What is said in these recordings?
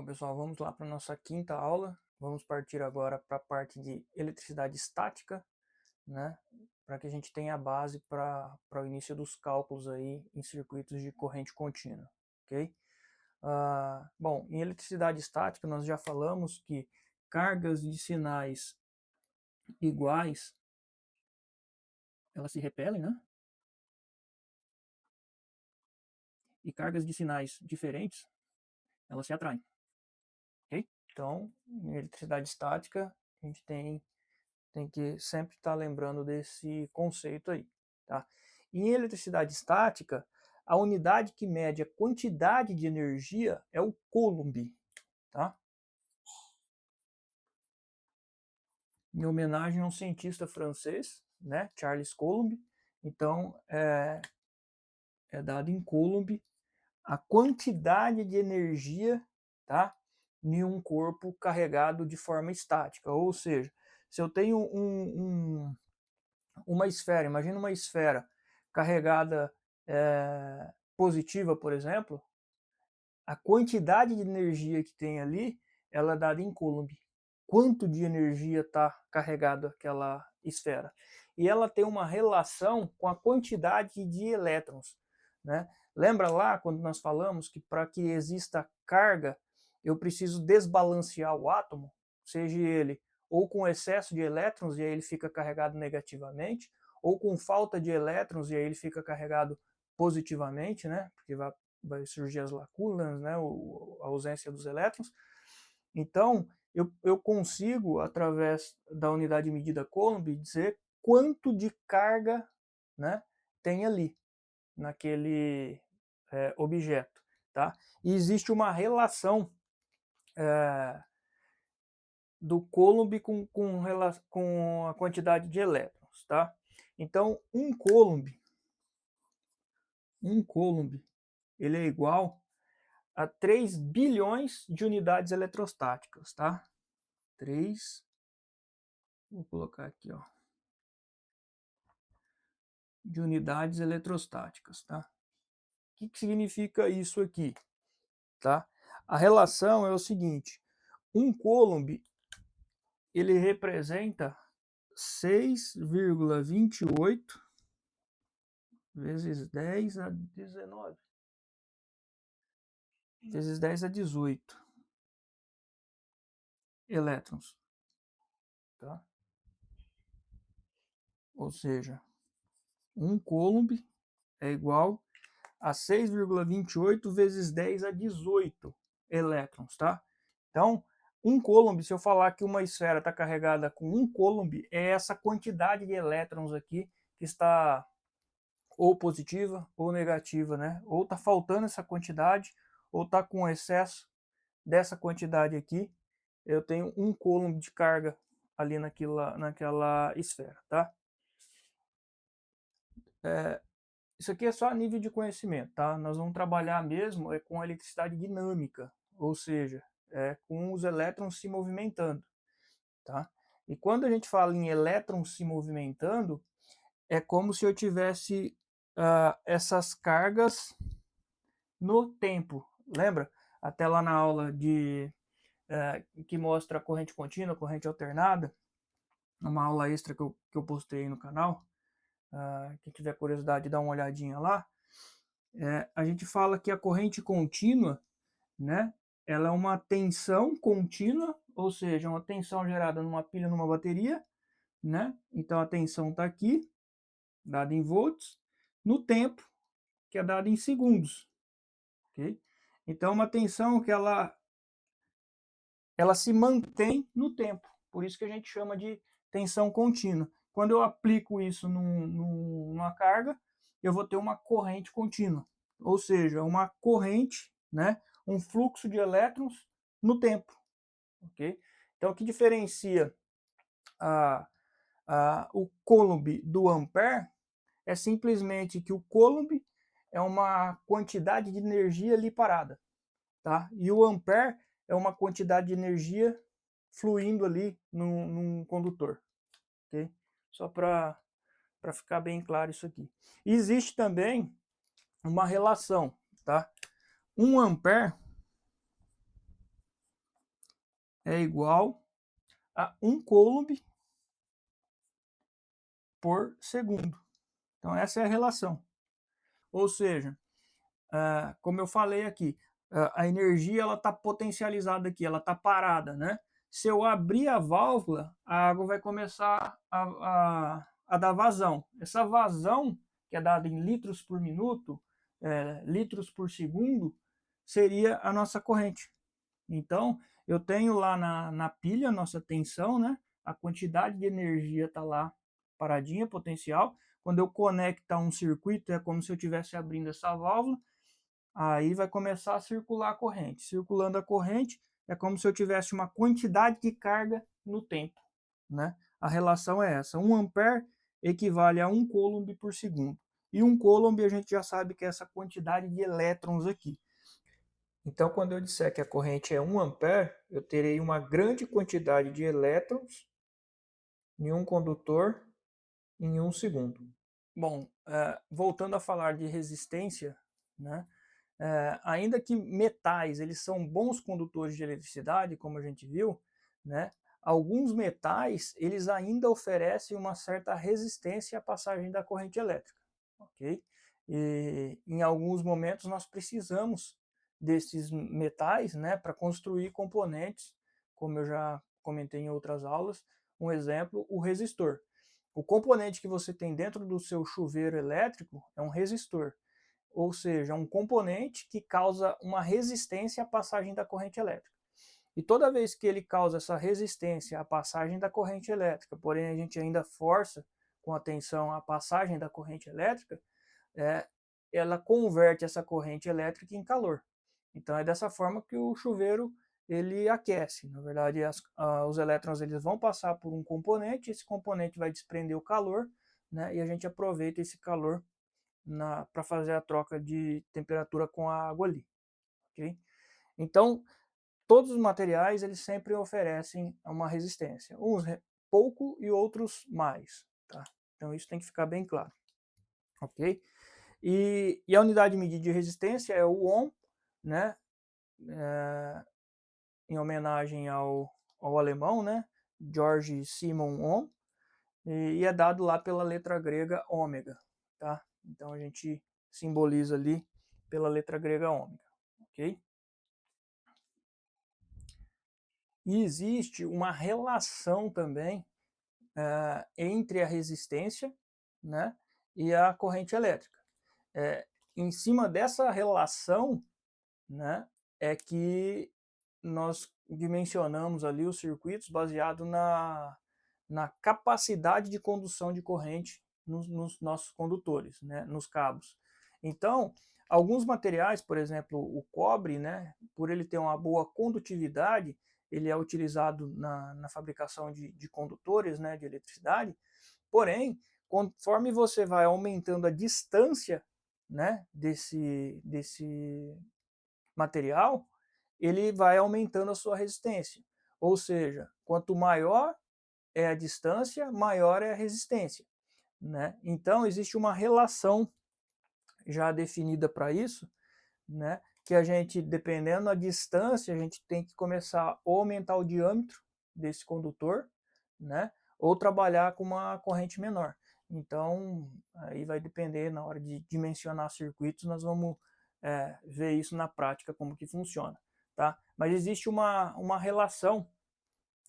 Bom, pessoal, vamos lá para a nossa quinta aula. Vamos partir agora para a parte de eletricidade estática, né? Para que a gente tenha a base para o início dos cálculos aí em circuitos de corrente contínua, ok? Bom, em eletricidade estática nós já falamos que cargas de sinais iguais, elas se repelem, né? E cargas de sinais diferentes, elas se atraem, ok? Então, em eletricidade estática, a gente tem que sempre estar lembrando desse conceito aí, tá? Em eletricidade estática, a unidade que mede a quantidade de energia é o Coulomb, tá? Em homenagem a um cientista francês, né, Charles Coulomb. Então, é dado em Coulomb a quantidade de energia, tá, em um corpo carregado de forma estática. Ou seja, se eu tenho uma esfera, imagina uma esfera carregada positiva, por exemplo, a quantidade de energia que tem ali, ela é dada em Coulomb. Quanto de energia está carregado aquela esfera? E ela tem uma relação com a quantidade de elétrons, né? Lembra lá quando nós falamos que para que exista carga, eu preciso desbalancear o átomo, seja ele ou com excesso de elétrons e aí ele fica carregado negativamente, ou com falta de elétrons e aí ele fica carregado positivamente, né? Porque vai surgir as lacunas, né? A ausência dos elétrons. Então, eu consigo, através da unidade de medida Coulomb, dizer quanto de carga, né, tem ali, naquele objeto. Tá? E existe uma relação do Coulomb com a quantidade de elétrons. Tá? Então, um Coulomb, ele é igual a 3 bilhões de unidades eletrostáticas. Tá? 3, vou colocar aqui, ó, de unidades eletrostáticas, tá? O que significa isso aqui, tá? A relação é o seguinte: um Coulomb ele representa 6,28 vezes 10 a 19 vezes 10 a 18 elétrons, tá? Ou seja, um Coulomb é igual a 6,28 vezes 10 a 18 elétrons, tá? Então, um Coulomb, se eu falar que uma esfera está carregada com um Coulomb, é essa quantidade de elétrons aqui que está ou positiva ou negativa, né? Ou está faltando essa quantidade, ou está com excesso dessa quantidade aqui. Eu tenho um Coulomb de carga ali naquela esfera, tá? Isso aqui é só a nível de conhecimento, tá? Nós vamos trabalhar mesmo com a eletricidade dinâmica, ou seja, com os elétrons se movimentando, tá? E quando a gente fala em elétrons se movimentando, é como se eu tivesse essas cargas no tempo. Lembra? Até lá na aula que mostra a corrente contínua, corrente alternada, uma aula extra que eu postei no canal. Quem tiver curiosidade, dá uma olhadinha lá. A gente fala que a corrente contínua, né, ela é uma tensão contínua, ou seja, uma tensão gerada numa pilha, numa bateria, né? Então a tensão está aqui, dada em volts, no tempo, que é dada em segundos, ok? Então uma tensão que ela se mantém no tempo, por isso que a gente chama de tensão contínua. Quando eu aplico isso numa carga, eu vou ter uma corrente contínua, ou seja, uma corrente, né, um fluxo de elétrons no tempo, ok? Então, o que diferencia o Coulomb do Ampere é simplesmente que o Coulomb é uma quantidade de energia ali parada, tá? E o Ampere é uma quantidade de energia fluindo ali num condutor, ok? Só para ficar bem claro isso aqui. E existe também uma relação, tá? 1 ampere é igual a 1 coulomb por segundo. Então essa é a relação. Ou seja, como eu falei aqui, a energia ela está potencializada aqui, ela está parada, né? Se eu abrir a válvula, a água vai começar a dar vazão. Essa vazão, que é dada em litros por minuto, litros por segundo, seria a nossa corrente. Então, eu tenho lá na pilha a nossa tensão, né? A quantidade de energia está lá paradinha, potencial. Quando eu conecto a um circuito, é como se eu estivesse abrindo essa válvula, aí vai começar a circular a corrente. Circulando a corrente, é como se eu tivesse uma quantidade de carga no tempo, né? A relação é essa. 1 ampere equivale a 1 coulomb por segundo. E 1 coulomb a gente já sabe que é essa quantidade de elétrons aqui. Então, quando eu disser que a corrente é 1 ampere, eu terei uma grande quantidade de elétrons em um condutor em 1 segundo. Bom, voltando a falar de resistência, né? Ainda que metais eles são bons condutores de eletricidade, como a gente viu, né? Alguns metais eles ainda oferecem uma certa resistência à passagem da corrente elétrica, ok? E em alguns momentos nós precisamos desses metais, né, para construir componentes, como eu já comentei em outras aulas. Um exemplo, o resistor. O componente que você tem dentro do seu chuveiro elétrico é um resistor, ou seja, um componente que causa uma resistência à passagem da corrente elétrica. E toda vez que ele causa essa resistência à passagem da corrente elétrica, porém a gente ainda força com a tensão a passagem da corrente elétrica, é, ela converte essa corrente elétrica em calor. Então é dessa forma que o chuveiro ele aquece. Na verdade, os elétrons eles vão passar por um componente, esse componente vai desprender o calor, né, e a gente aproveita esse calor para fazer a troca de temperatura com a água ali. Okay? Então, todos os materiais eles sempre oferecem uma resistência, uns pouco e outros mais. Tá? Então isso tem que ficar bem claro. Ok? E a unidade de medida de resistência é o ohm, né? Em homenagem ao alemão, né? George Simon Ohm, e é dado lá pela letra grega ômega, tá? Então a gente simboliza ali pela letra grega ômega, ok? E existe uma relação também entre a resistência, né, e a corrente elétrica. Em cima dessa relação, né, é que nós dimensionamos ali os circuitos baseado na capacidade de condução de corrente nos nossos condutores, né, nos cabos. Então, alguns materiais, por exemplo, o cobre, né, por ele ter uma boa condutividade, ele é utilizado na fabricação de condutores, né, de eletricidade, porém, conforme você vai aumentando a distância, né, desse material, ele vai aumentando a sua resistência. Ou seja, quanto maior é a distância, maior é a resistência, né? Então existe uma relação já definida para isso, né? Que a gente, dependendo da distância, a gente tem que começar a aumentar o diâmetro desse condutor, né? Ou trabalhar com uma corrente menor. Então, aí vai depender, na hora de dimensionar circuitos, nós vamos ver isso na prática, como que funciona, tá? Mas existe uma relação,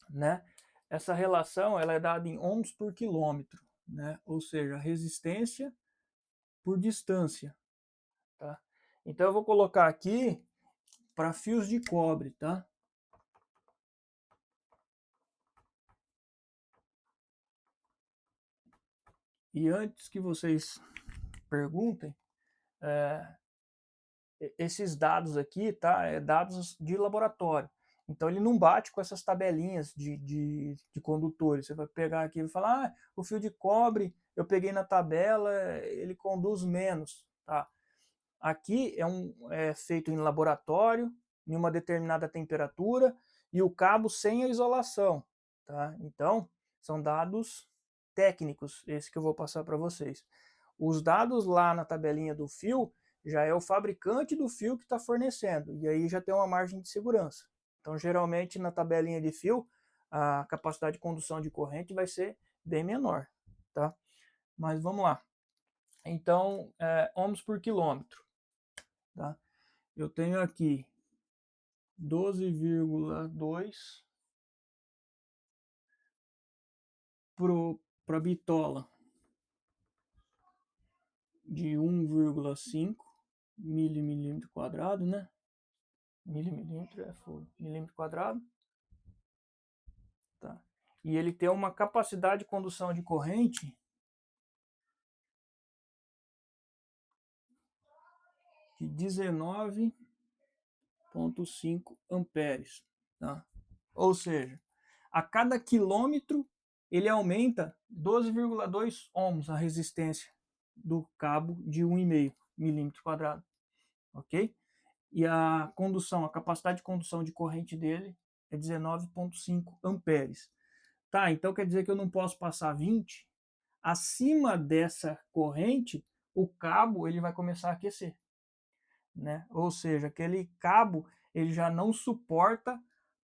né? Essa relação ela é dada em ohms por quilômetro, né? Ou seja, resistência por distância, tá? Então eu vou colocar aqui para fios de cobre, tá? E antes que vocês perguntem, esses dados aqui, tá? É dados de laboratório. Então ele não bate com essas tabelinhas de condutores. Você vai pegar aqui e falar, ah, o fio de cobre eu peguei na tabela, ele conduz menos, tá? Aqui é feito em laboratório, em uma determinada temperatura, e o cabo sem a isolação, tá? Então, são dados técnicos, esse que eu vou passar para vocês. Os dados lá na tabelinha do fio, já é o fabricante do fio que está fornecendo, e aí já tem uma margem de segurança, Então, geralmente, na tabelinha de fio, a capacidade de condução de corrente vai ser bem menor, tá? Mas vamos lá. Então, ohms por quilômetro, tá? Eu tenho aqui 12,2 para bitola de 1,5 milímetro quadrado, né? Milímetro milímetro quadrado, tá? E ele tem uma capacidade de condução de corrente de 19,5 amperes, tá? Ou seja, a cada quilômetro ele aumenta 12,2 ohms a resistência do cabo de 1,5 milímetro quadrado, ok? E a condução, a capacidade de condução de corrente dele é 19,5 amperes. Tá, então quer dizer que eu não posso passar 20? Acima dessa corrente, o cabo ele vai começar a aquecer, né? Ou seja, aquele cabo ele já não suporta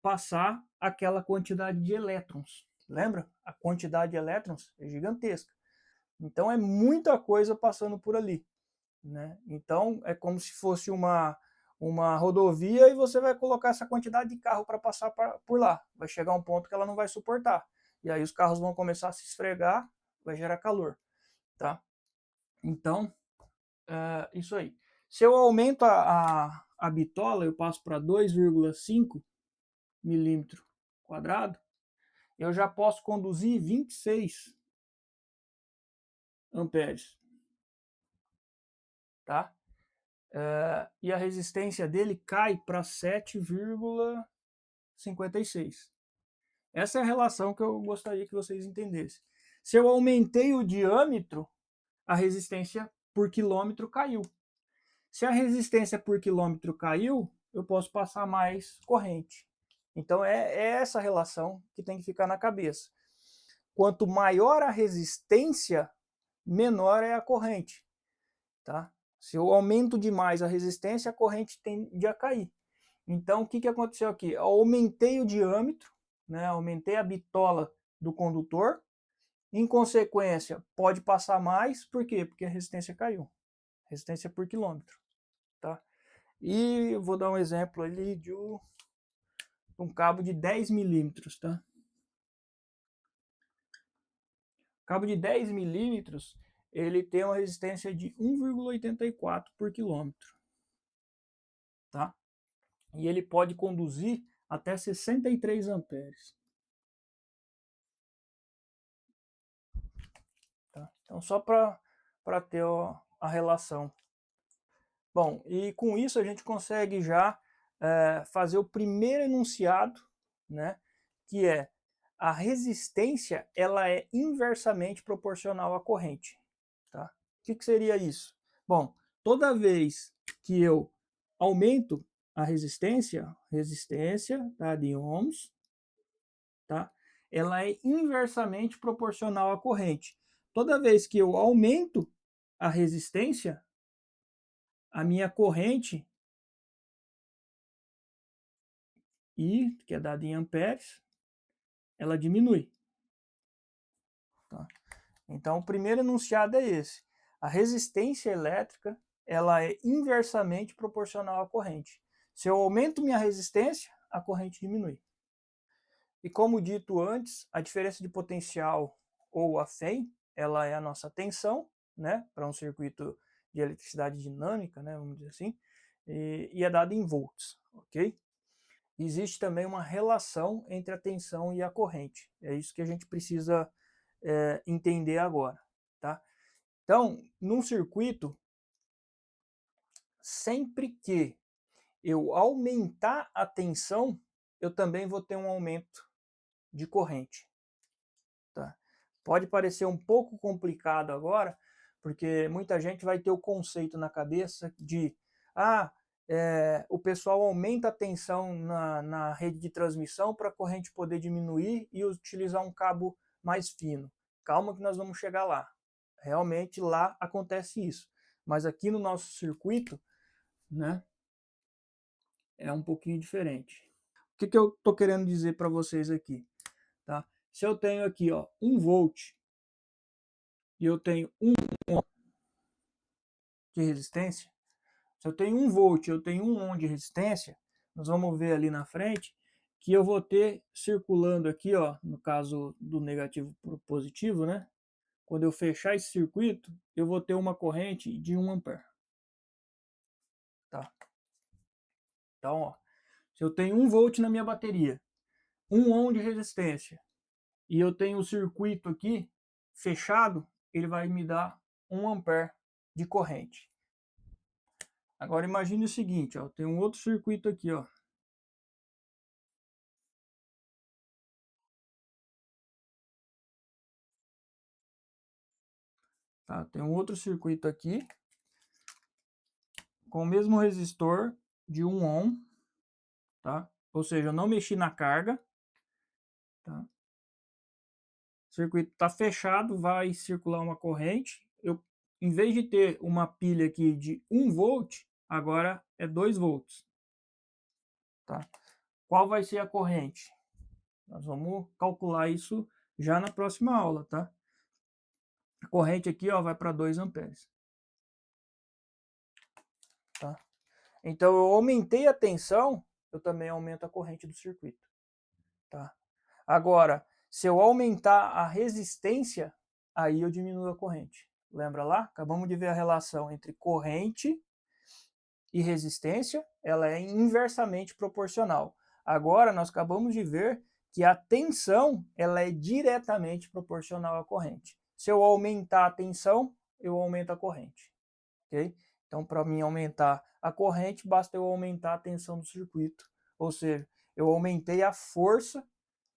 passar aquela quantidade de elétrons. Lembra? A quantidade de elétrons é gigantesca. Então é muita coisa passando por ali, né? Então é como se fosse uma rodovia e você vai colocar essa quantidade de carro para passar por lá. Vai chegar um ponto que ela não vai suportar. E aí os carros vão começar a se esfregar, vai gerar calor, tá? Então, isso aí. Se eu aumento a bitola, eu passo para 2,5 milímetro quadrado, eu já posso conduzir 26 amperes, tá? E a resistência dele cai para 7,56. Essa é a relação que eu gostaria que vocês entendessem. Se eu aumentei o diâmetro, a resistência por quilômetro caiu. Se a resistência por quilômetro caiu, eu posso passar mais corrente. Então é essa relação que tem que ficar na cabeça. Quanto maior a resistência, menor é a corrente, tá? Se eu aumento demais a resistência, a corrente tende a cair. Então, o que aconteceu aqui? Eu aumentei o diâmetro, né? Aumentei a bitola do condutor. Em consequência, pode passar mais. Por quê? Porque a resistência caiu. Resistência por quilômetro, tá? E eu vou dar um exemplo ali de um cabo de 10 milímetros, tá? Cabo de 10 milímetros, ele tem uma resistência de 1,84 por quilômetro, tá? E ele pode conduzir até 63 amperes. Tá? Então, só para ter a relação. Bom, e com isso a gente consegue já fazer o primeiro enunciado, né? Que é a resistência ela é inversamente proporcional à corrente. Tá? O que seria isso? Bom, toda vez que eu aumento a resistência tá, de ohms, tá? Ela é inversamente proporcional à corrente. Toda vez que eu aumento a resistência, a minha corrente, I, que é dada em amperes, ela diminui. Tá? Então, o primeiro enunciado é esse. A resistência elétrica ela é inversamente proporcional à corrente. Se eu aumento minha resistência, a corrente diminui. E como dito antes, a diferença de potencial ou a FEM, ela é a nossa tensão, né, para um circuito de eletricidade dinâmica, né, vamos dizer assim, e é dada em volts, ok? Existe também uma relação entre a tensão e a corrente. É isso que a gente precisa entender agora, tá? Então, num circuito, sempre que eu aumentar a tensão, eu também vou ter um aumento de corrente. Tá? Pode parecer um pouco complicado agora, porque muita gente vai ter o conceito na cabeça de o pessoal aumenta a tensão na rede de transmissão para a corrente poder diminuir e utilizar um cabo mais fino. Calma que nós vamos chegar lá. Realmente lá acontece isso. Mas aqui no nosso circuito, né, é um pouquinho diferente. que eu estou querendo dizer para vocês aqui? Tá? Se eu tenho aqui, ó, 1 volt e eu tenho 1 ohm de resistência, se eu tenho 1 volt e eu tenho 1 ohm de resistência, nós vamos ver ali na frente que eu vou ter circulando aqui, ó, no caso do negativo para o positivo, né? Quando eu fechar esse circuito, eu vou ter uma corrente de 1 ampere. Tá? Então, ó, se eu tenho 1 volt na minha bateria, 1 ohm de resistência, e eu tenho o circuito aqui fechado, ele vai me dar 1 ampere de corrente. Agora imagine o seguinte, ó, tem um outro circuito aqui, ó. Tá? Tem um outro circuito aqui com o mesmo resistor de 1 ohm, tá? Ou seja, eu não mexi na carga, tá? O circuito está fechado, vai circular uma corrente. Eu, em vez de ter uma pilha aqui de 1 volt, agora é 2 volts. Tá? Qual vai ser a corrente? Nós vamos calcular isso já na próxima aula, tá? A corrente aqui, ó, vai para 2 amperes. Tá? Então eu aumentei a tensão, eu também aumento a corrente do circuito. Tá? Agora, se eu aumentar a resistência, aí eu diminuo a corrente. Lembra lá? Acabamos de ver a relação entre corrente e resistência, ela é inversamente proporcional. Agora nós acabamos de ver que a tensão ela é diretamente proporcional à corrente. Se eu aumentar a tensão, eu aumento a corrente. Okay? Então, para mim aumentar a corrente, basta eu aumentar a tensão do circuito. Ou seja, eu aumentei a força,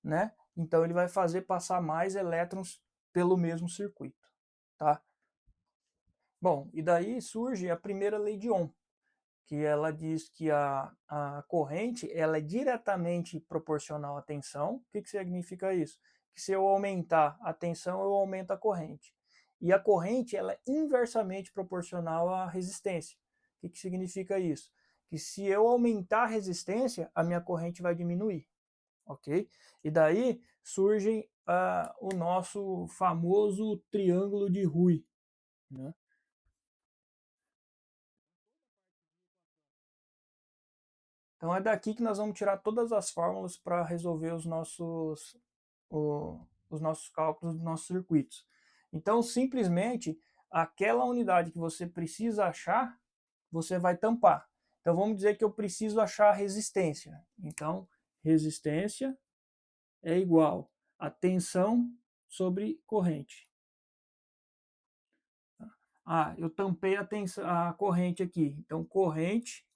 né? Então ele vai fazer passar mais elétrons pelo mesmo circuito. Tá? Bom, e daí surge a primeira lei de Ohm, que ela diz que a corrente ela é diretamente proporcional à tensão. O que significa isso? Que se eu aumentar a tensão, eu aumento a corrente. E a corrente ela é inversamente proporcional à resistência. O que significa isso? Que se eu aumentar a resistência, a minha corrente vai diminuir. Ok? E daí surge o nosso famoso triângulo de Rui. Né? Então é daqui que nós vamos tirar todas as fórmulas para resolver os nossos cálculos dos nossos circuitos. Então simplesmente aquela unidade que você precisa achar, você vai tampar. Então vamos dizer que eu preciso achar a resistência. Então resistência é igual a tensão sobre corrente. Ah, eu tampei a corrente aqui. Então corrente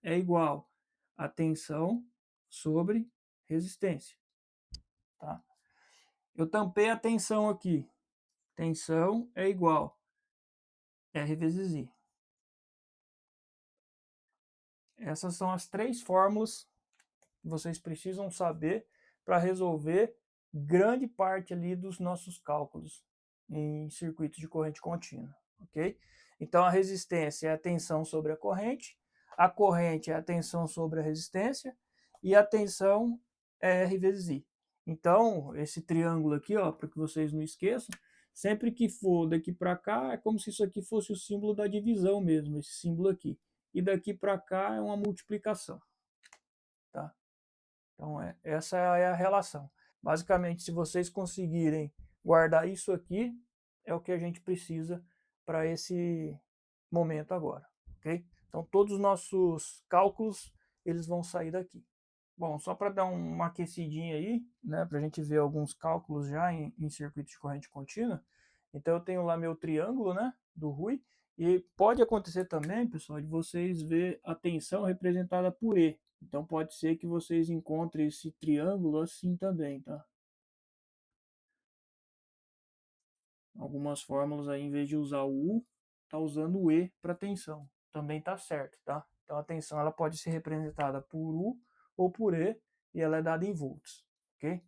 é igual a tensão sobre resistência. Tá? Eu tampei a tensão aqui. Tensão é igual R vezes I. Essas são as 3 fórmulas que vocês precisam saber para resolver grande parte ali dos nossos cálculos em circuitos de corrente contínua, ok? Então a resistência é a tensão sobre a corrente é a tensão sobre a resistência e a tensão é R vezes I. Então esse triângulo aqui, ó, para que vocês não esqueçam, sempre que for daqui para cá é como se isso aqui fosse o símbolo da divisão mesmo, esse símbolo aqui. E daqui para cá é uma multiplicação, tá? Então, essa é a relação. Basicamente, se vocês conseguirem guardar isso aqui, é o que a gente precisa para esse momento agora, ok? Então, todos os nossos cálculos, eles vão sair daqui. Bom, só para dar uma aquecidinha aí, né, para a gente ver alguns cálculos já em circuito de corrente contínua. Então, eu tenho lá meu triângulo, né, do Rui, e pode acontecer também, pessoal, de vocês ver a tensão representada por E. Então, pode ser que vocês encontrem esse triângulo assim também, tá? Algumas fórmulas aí, em vez de usar o U, tá usando o E para tensão. Também tá certo, tá? Então, a tensão ela pode ser representada por U ou por E, e ela é dada em volts, ok?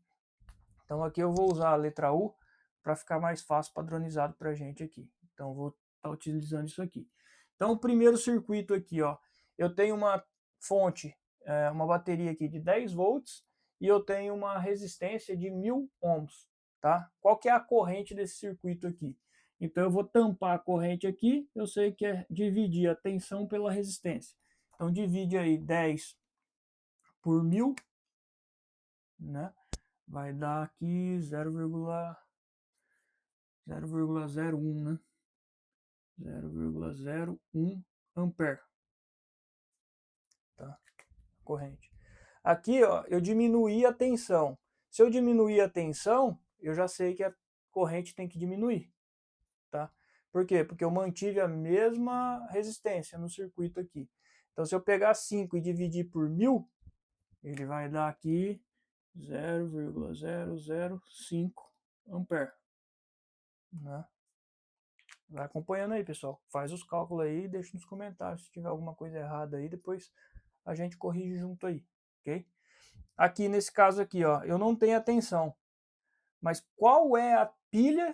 Então aqui eu vou usar a letra U para ficar mais fácil padronizado para a gente aqui. Então vou estar utilizando isso aqui. Então o primeiro circuito aqui, ó, eu tenho uma fonte uma bateria aqui de 10 volts e eu tenho uma resistência de 1000 ohms, tá? Qual que é a corrente desse circuito aqui? Então eu vou tampar a corrente aqui, eu sei que é dividir a tensão pela resistência. Então divide aí 10 por 1000, né? Vai dar aqui 0,01, né? 0,01 ampere, tá? Corrente. Aqui, ó, eu diminuí a tensão. Se eu diminuir a tensão, eu já sei que a corrente tem que diminuir, tá? Por quê? Porque eu mantive a mesma resistência no circuito aqui. Então, se eu pegar 5 e dividir por 1000, ele vai dar aqui 0,005 ampere, né? Vai acompanhando aí, pessoal. Faz os cálculos aí e deixa nos comentários se tiver alguma coisa errada aí, depois a gente corrige junto aí, ok? Aqui nesse caso aqui, ó, eu não tenho a tensão, mas qual é a pilha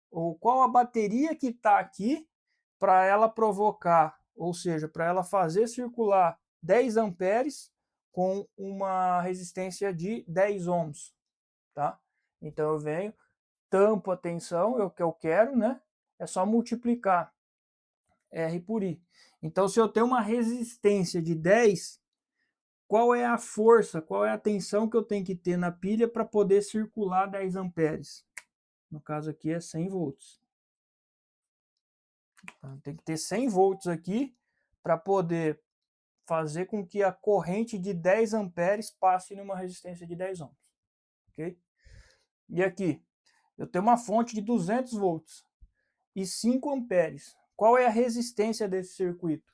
ou qual a bateria que está aqui para ela provocar, ou seja, para ela fazer circular 10 amperes com uma resistência de 10 ohms, tá? Então eu venho, tampo a tensão, é o que eu quero, né? É só multiplicar R por I. Então se eu tenho uma resistência de 10, qual é a força, qual é a tensão que eu tenho que ter na pilha para poder circular 10 amperes? No caso aqui é 100 volts. Então, tem que ter 100 volts aqui para poder fazer com que a corrente de 10 amperes passe numa resistência de 10 ohms. Ok? E aqui, eu tenho uma fonte de 200 volts e 5 amperes. Qual é a resistência desse circuito?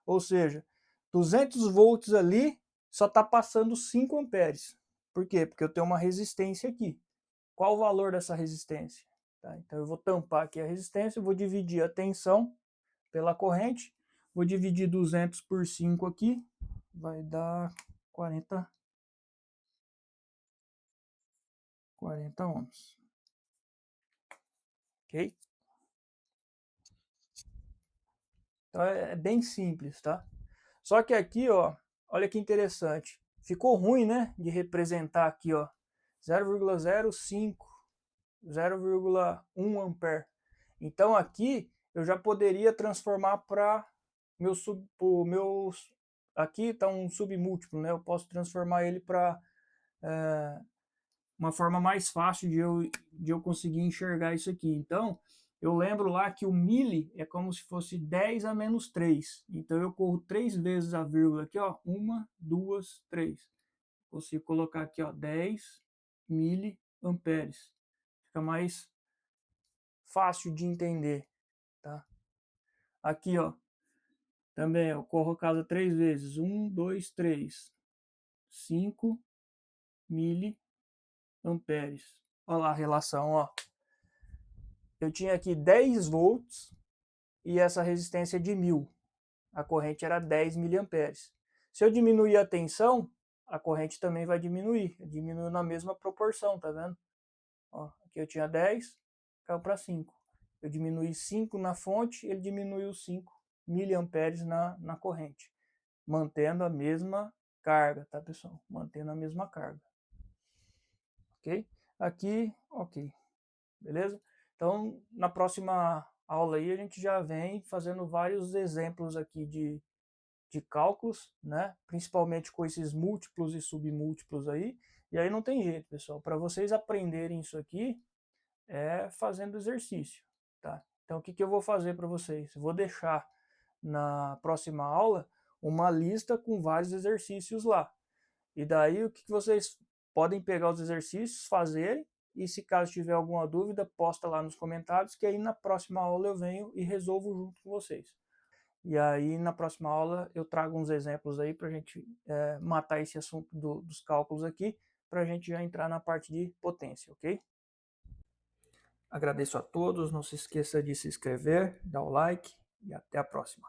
Ou seja, 200 volts ali só está passando 5 amperes. Por quê? Porque eu tenho uma resistência aqui. Qual o valor dessa resistência? Tá? Então eu vou tampar aqui a resistência, vou dividir a tensão pela corrente, vou dividir 200 por 5 aqui, vai dar 40 ohms. Ok? Então é bem simples, tá? Só que aqui, ó, olha que interessante. Ficou ruim, né, de representar aqui, ó, 0,05, 0,1 ampere. Então aqui eu já poderia transformar para meus aqui está um submúltiplo, né? Eu posso transformar ele para uma forma mais fácil de eu conseguir enxergar isso aqui. Então, eu lembro lá que o mili é como se fosse 10 a menos 3. Então, eu corro 3 vezes a vírgula aqui, ó. 1, 2, 3. Consigo colocar aqui, ó, 10 miliamperes. Fica mais fácil de entender, tá? Aqui, ó, também eu corro a casa 3 vezes. 1, 2, 3. 5 miliamperes. Olha lá a relação, ó. Eu tinha aqui 10 volts e essa resistência de 1000. A corrente era 10 miliamperes. Se eu diminuir a tensão, a corrente também vai diminuir. Diminuiu na mesma proporção, tá vendo? Ó, aqui eu tinha 10, caiu para 5. Eu diminui 5 na fonte, ele diminuiu 5 miliamperes na corrente. Mantendo a mesma carga, tá, pessoal? Mantendo a mesma carga. Ok? Aqui, ok. Beleza? Então, na próxima aula aí, a gente já vem fazendo vários exemplos aqui de cálculos, né? Principalmente com esses múltiplos e submúltiplos aí. E aí não tem jeito, pessoal. Para vocês aprenderem isso aqui, é fazendo exercício, tá? Então, o que eu vou fazer para vocês? Eu vou deixar na próxima aula uma lista com vários exercícios lá. E daí, o que vocês podem pegar os exercícios, fazerem, e se caso tiver alguma dúvida, posta lá nos comentários, que aí na próxima aula eu venho e resolvo junto com vocês. E aí na próxima aula eu trago uns exemplos aí para a gente matar esse assunto dos cálculos aqui, para a gente já entrar na parte de potência, ok? Agradeço a todos, não se esqueça de se inscrever, dar o like e até a próxima.